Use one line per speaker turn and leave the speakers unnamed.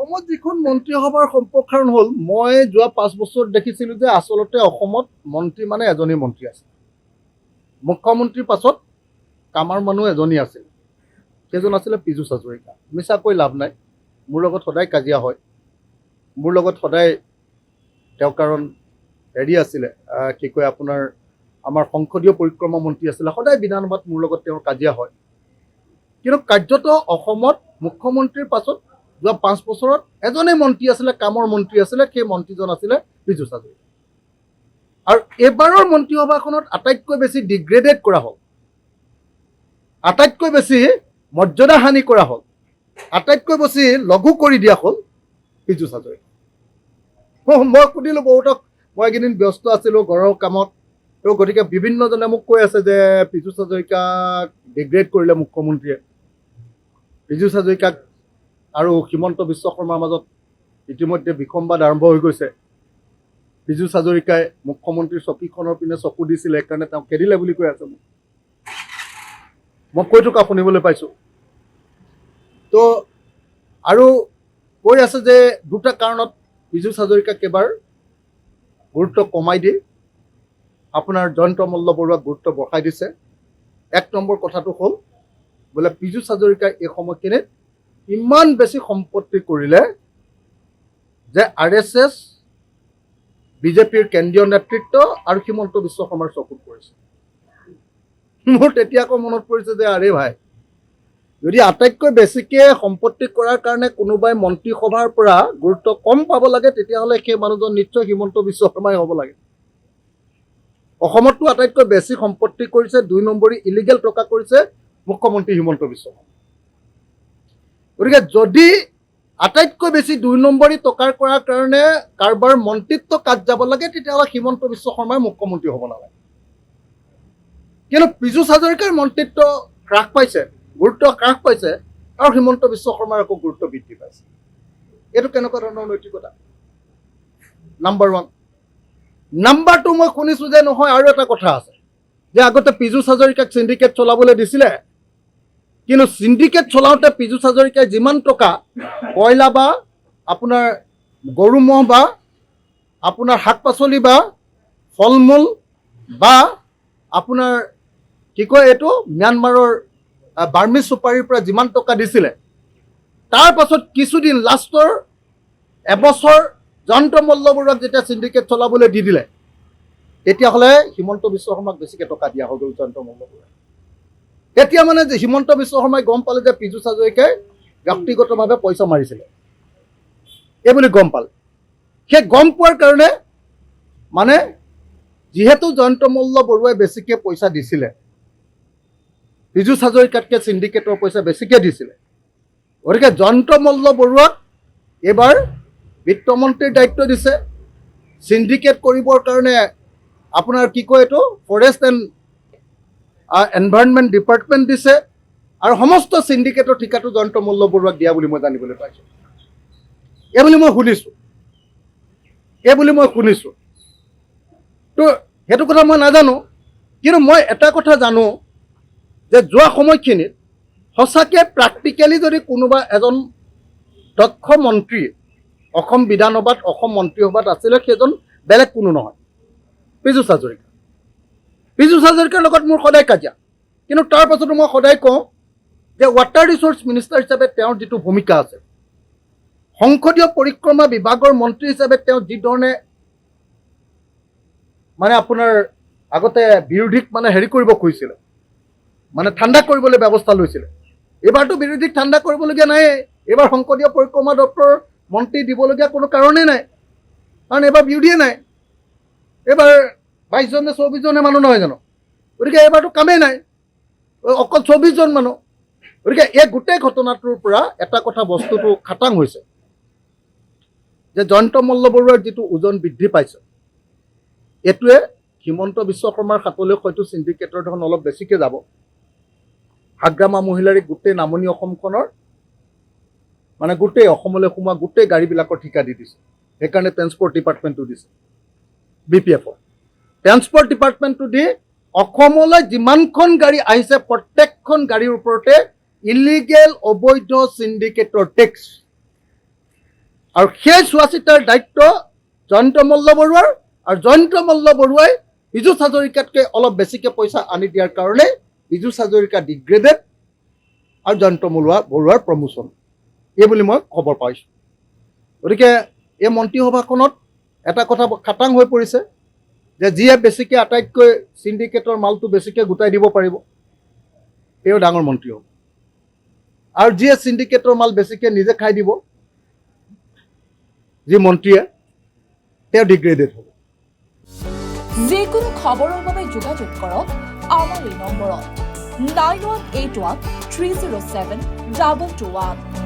অসমত যিখন মন্ত্ৰীসভাৰ সম্প্ৰসাৰণ হ'ল, মই যোৱা 5 বছৰত দেখিছিলোঁ যে আচলতে অসমত মন্ত্ৰী মানে এজনেই মন্ত্ৰী আছে। মুখ্যমন্ত্ৰীৰ পাছত কামাৰ মানুহ এজনী আছিল, সেইজন আছিলে পীযুষ হাজৰিকা। মিছা কৈ লাভ নাই, মোৰ লগত সদায় কাজিয়া হয়, মোৰ লগত সদায় তেওঁ কাৰণ হেৰি আছিলে কি কয় আপোনাৰ আমাৰ সংসদীয় পৰিক্ৰমা মন্ত্ৰী আছিলে, সদায় বিধানসভাত মোৰ লগত তেওঁৰ কাজিয়া হয়। কিন্তু কাৰ্যত অসমত মুখ্যমন্ত্ৰীৰ পাছত যোৱা 5 বছৰত এজনেই মন্ত্ৰী আছিলে, কামৰ মন্ত্ৰী আছিলে, সেই মন্ত্ৰীজন আছিলে পীযুষ হাজৰিকা। আৰু এইবাৰৰ মন্ত্ৰীসভাখনত আটাইতকৈ বেছি ডিগ্ৰেডেড কৰা হ'ল, আটাইতকৈ বেছি মৰ্যাদাহানি কৰা হ'ল, আটাইতকৈ বেছি লঘু কৰি দিয়া হ'ল পীযুষ হাজৰিকা। মই সুধিলোঁ বহুতক, মই এইকেইদিন ব্যস্ত আছিলোঁ ঘৰৰ কামত, তো গতিকে বিভিন্নজনে মোক কৈ আছে যে পীযুষ হাজৰিকাক ডিগ্ৰেড কৰিলে মুখ্যমন্ত্ৰীয়ে। পীযুষ হাজৰিকাক আৰু হিমন্ত বিশ্ব শৰ্মাৰ মাজত ইতিমধ্যে বিসম্বাদ আৰম্ভ হৈ গৈছে। পীযুষ হাজৰিকাই মুখ্যমন্ত্ৰীৰ চকীখনৰ পিনে চকু দিছিলে, সেইকাৰণে তেওঁ খেদিলে বুলি কৈ আছে মোক। মই কৈ থকা শুনিবলৈ পাইছোঁ। তো আৰু কৈ আছে যে দুটা কাৰণত পীযুষ হাজৰিকাক এবাৰ গুৰুত্ব কমাই দি আপোনাৰ জয়ন্ত মল্ল বৰুৱাক গুৰুত্ব বঢ়াই দিছে। 1 নম্বৰ কথাটো হ'ল বোলে পীযুষ হাজৰিকাই এই সময়খিনিত ইমান বেছি সম্পত্তি কৰিলে যে RSS, বিজেপিৰ কেন্দ্ৰীয় নেতৃত্ব আৰু হিমন্ত বিশ্ব শৰ্মাৰ চকুত পৰিছে। মোৰ তেতিয়া আকৌ মনত পৰিছে যে আৰে ভাই, যদি আটাইতকৈ বেছিকৈ সম্পত্তি কৰাৰ কাৰণে কোনোবাই মন্ত্ৰীসভাৰ পৰা গুৰুত্ব কম পাব লাগে, তেতিয়াহ'লে সেই মানুহজন নিশ্চয় হিমন্ত বিশ্ব শৰ্মাই হ'ব লাগে। অসমততো আটাইতকৈ বেছি সম্পত্তি কৰিছে, 2 নম্বৰী ইলিগেল টকা কৰিছে মুখ্যমন্ত্ৰী হিমন্ত বিশ্ব শৰ্মা। গতিকে যদি আটাইতকৈ বেছি 2 নম্বৰী টকাৰ কৰাৰ কাৰণে কাৰোবাৰ মন্ত্ৰিত্ব কাট যাব লাগে, তেতিয়াহ'লে হিমন্ত বিশ্ব শৰ্মাই মুখ্যমন্ত্ৰী হ'ব নালাগে। কিন্তু পীযুষ হাজৰিকাৰ মন্ত্ৰিত্ব হ্ৰাস পাইছে, গুৰুত্ব হ্ৰাস পাইছে, আৰু হিমন্ত বিশ্ব শৰ্মাৰ আকৌ গুৰুত্ব বৃদ্ধি পাইছে। এইটো কেনেকুৱা ধৰণৰ নৈতিকতা? নাম্বাৰ 1। নাম্বাৰ 2, মই শুনিছোঁ যে নহয় আৰু এটা কথা আছে, যে আগতে পীযুষ হাজৰিকাক চিণ্ডিকেট চলাবলৈ দিছিলে, কিন্তু চিণ্ডিকেট চলাওঁতে পীযুষ হাজৰিকাই যিমান টকা কয়লা বা আপোনাৰ গৰু ম'হ বা আপোনাৰ শাক পাচলি বা ফল মূল বা আপোনাৰ কি কয় এইটো ম্যানমাৰৰ বাৰ্মিজ চুপাৰীৰ পৰা যিমান টকা দিছিলে, তাৰ পাছত কিছুদিন লাষ্টৰ এবছৰ জয়ন্ত মল্ল বৰুৱাক যেতিয়া চিণ্ডিকেট চলাবলৈ দি দিলে, তেতিয়াহ'লে হিমন্ত বিশ্ব শৰ্মাক বেছিকৈ টকা দিয়া হৈ গ'ল জয়ন্ত মল্ল বৰুৱাক। তেতিয়া মানে যে হিমন্ত বিশ্ব শৰ্মাই গম পালে যে পীযুষ হাজৰিকাই ব্যক্তিগতভাৱে পইচা মাৰিছিলে, এইবুলি গম পালে। সেই গম পোৱাৰ কাৰণে মানে যিহেতু জয়ন্ত মল্ল বৰুৱাই বেছিকৈ পইচা দিছিলে, পীযুষ হাজৰিকাতকৈ চিণ্ডিকেটৰ পইচা বেছিকৈ দিছিলে, গতিকে জয়ন্ত মল্ল বৰুৱাক এইবাৰ বিত্তমন্ত্ৰীৰ দায়িত্ব দিছে, চিণ্ডিকেট কৰিবৰ কাৰণে আপোনাৰ কি কয় এইটো ফৰেষ্ট এণ্ড এনভাইৰনমেণ্ট ডিপাৰ্টমেণ্ট দিছে, আৰু সমস্ত চিণ্ডিকেটৰ ঠিকাটো জয়ন্ত মল্ল বৰুৱাক দিয়া বুলি মই জানিবলৈ পাইছোঁ। এইবুলি মই শুনিছোঁ। তো সেইটো কথা মই নাজানো, কিন্তু মই এটা কথা জানো যে যোৱা সময়খিনিত সঁচাকৈ প্ৰেক্টিকেলি যদি কোনোবা এজন দক্ষ মন্ত্ৰী অসম বিধানসভাত, অসম মন্ত্ৰীসভাত আছিলে, সেইজন বেলেগ কোনো নহয়, পীযুষ হাজৰিকা। পীযুষ হাজৰিকাৰ লগত মোৰ সদায় কাজিয়া, কিন্তু তাৰ পাছতো মই সদায় কওঁ যে ৱাটাৰ ৰিচোৰ্চ মিনিষ্টাৰ হিচাপে তেওঁৰ যিটো ভূমিকা আছে, সংসদীয় পৰিক্ৰমা বিভাগৰ মন্ত্ৰী হিচাপে তেওঁ যি ধৰণে মানে আপোনাৰ আগতে বিৰোধীক মানে হেৰি কৰিব খুজিছিলে, মানে ঠাণ্ডা কৰিবলৈ ব্যৱস্থা লৈছিলে, এইবাৰতো বিৰোধীক ঠাণ্ডা কৰিবলগীয়া নাই। এইবাৰ সংসদীয় পৰিক্ৰমা দপ্তৰৰ মন্ত্ৰী দিবলগীয়া কোনো কাৰণেই নাই, কাৰণ এইবাৰ বিৰোধীয়ে নাই। এইবাৰ 22জন নে 24জনে মানুহ নহয় জানো, গতিকে এইবাৰতো কামেই নাই, অকল 24জন মানুহ। গতিকে এই গোটেই ঘটনাটোৰ পৰা এটা কথা বস্তুটো খাটাং হৈছে যে জয়ন্ত মল্ল বৰুৱাৰ যিটো ওজন বৃদ্ধি পাইছে, এইটোৱে হিমন্ত বিশ্ব শৰ্মাৰ হাতলৈ হয়তো চিণ্ডিকেটৰ ধৰণ অলপ বেছিকৈ যাব। হাগ্ৰামা মহিলাৰী গোটেই নামনি অসমখনৰ মানে গোটেই অসমলৈ সোমোৱা গোটেই গাড়ীবিলাকৰ ঠিকা দি দিছে, সেইকাৰণে ট্ৰেন্সপৰ্ট ডিপাৰ্টমেণ্টটো দিছে BPFৰ। ট্ৰেন্সপৰ্ট ডিপাৰ্টমেণ্টটো দি অসমলৈ যিমানখন গাড়ী আহিছে, প্ৰত্যেকখন গাড়ীৰ ওপৰতে ইলিগেল অবৈধ চিণ্ডিকেটৰ টেক্স আৰু সেই চোৱা চিতাৰ দায়িত্ব জয়ন্ত মল্ল বৰুৱাৰ, আৰু জয়ন্ত মল্ল বৰুৱাই পীযুষ হাজৰিকাতকৈ অলপ বেছিকৈ পইচা আনি দিয়াৰ কাৰণে পীযুষ হাজৰিকা ডিগ্ৰেডেড আৰু জয়ন্ত বৰুৱাৰ প্ৰমোচন, এই বুলি মই খবৰ পাইছোঁ। গতিকে এই মন্ত্ৰীসভাখনত এটা কথা খাটাং হৈ পৰিছে যে যিয়ে বেছিকৈ আটাইতকৈ চিণ্ডিকেটৰ মালটো বেছিকৈ গোটাই দিব পাৰিব তেওঁ ডাঙৰ মন্ত্ৰী হ'ব, আৰু যিয়ে চিণ্ডিকেটৰ মাল বেছিকৈ নিজে খাই দিব, যি মন্ত্ৰীয়ে, তেওঁ ডিগ্ৰেডেড হ'ব।
যিকোনো খবৰৰ বাবে যোগাযোগ কৰক আমাৰ এই নম্বৰত 9181 307 2221।